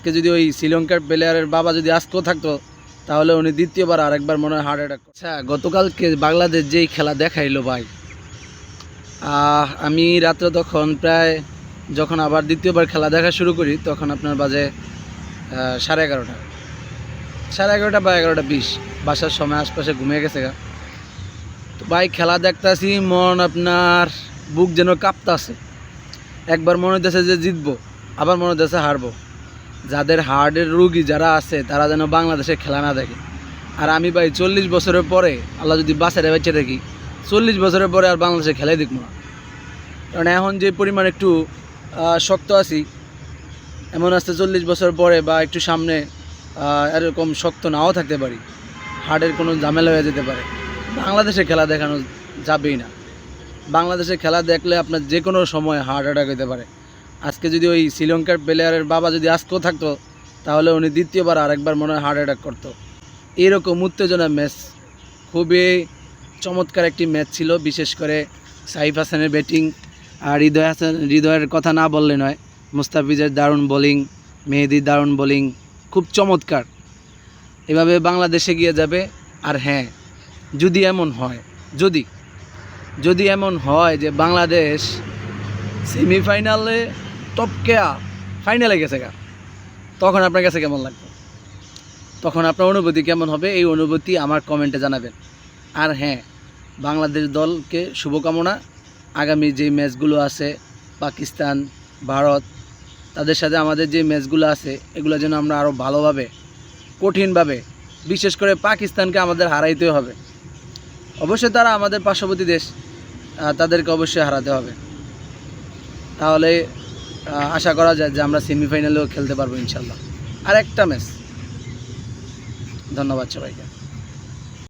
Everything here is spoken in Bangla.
আজকে যদি ওই শ্রীলঙ্কার প্লেয়ারের বাবা যদি আজকেও থাকতো তাহলে উনি দ্বিতীয়বার আরেকবার মনে হয় হার্ট অ্যাটাক। আচ্ছা, গতকালকে বাংলাদেশ যেই খেলা দেখাইলো ভাই, আমি রাত্রে তখন প্রায় যখন আবার দ্বিতীয়বার খেলা দেখা শুরু করি তখন আপনার বাজে 11:30, 11:30 বা 11:20, বাসার সময় আশপাশে ঘুমিয়ে গেছে গা। তো ভাই খেলা দেখতেছি, মন আপনার বুক যেন কাঁপতাছে। একবার মনে হইতেছে যে জিতবো, আবার মনে হইতেছে হারবো। যাদের হার্টের রুগী যারা আছে তারা যেন বাংলাদেশে খেলা না দেখে। আর আমি ভাই 40 বছরের পরে, আল্লাহ যদি বাঁচারে বেঁচে দেখি, 40 বছরের পরে আর বাংলাদেশে খেলাই দেখবো না। কারণ এখন যে পরিমাণ একটু শক্ত আছি, এমন আসতে 40 বছর পরে বা একটু সামনে এরকম শক্ত নাও থাকতে পারি, হার্টের কোনো ঝামেলা হয়ে যেতে পারে। বাংলাদেশে খেলা দেখানো যাবেই না। বাংলাদেশে খেলা দেখলে আপনার যে কোনো সময় হার্ট অ্যাটাক হতে পারে। আজকে যদি ওই শ্রীলঙ্কার প্লেয়ারের বাবা যদি আজকেও থাকতো তাহলে উনি দ্বিতীয়বার আরেকবার মনে হয় হার্ট অ্যাটাক করতো। এইরকম উত্তেজনা ম্যাচ, খুবই চমৎকার একটি ম্যাচ ছিল। বিশেষ করে সাইফ হাসানের ব্যাটিং, আর হৃদয়ের কথা না বললে নয়। মুস্তাফিজের দারুণ বোলিং, মেহেদির দারুণ বোলিং, খুব চমৎকার। এভাবে বাংলাদেশে গিয়ে যাবে। আর হ্যাঁ, যদি এমন হয়, যদি এমন হয় যে বাংলাদেশ সেমিফাইনালে টপকে ফাইনালে গেছে গা, তখন আপনার কাছে কেমন লাগবে? তখন আপনার অনুভূতি কেমন হবে? এই অনুভূতি আমার কমেন্টে জানাবেন। আর হ্যাঁ, বাংলাদেশ দলকে শুভকামনা। আগামী যে ম্যাচগুলো আছে, পাকিস্তান, ভারত, তাদের সাথে আমাদের যে ম্যাচগুলো আছে এগুলো যেন আমরা আরও ভালোভাবে, কঠিনভাবে, বিশেষ করে পাকিস্তানকে আমাদের হারাইতে হবে। অবশ্যই তারা আমাদের পার্শ্ববর্তী দেশ, তাদেরকে অবশ্যই হারাতে হবে। তাহলে আশা করা যায় যে আমরা সেমিফাইনালেও খেলতে পারবো ইনশাল্লাহ। আর একটা ম্যাচ। ধন্যবাদ সবাইকে।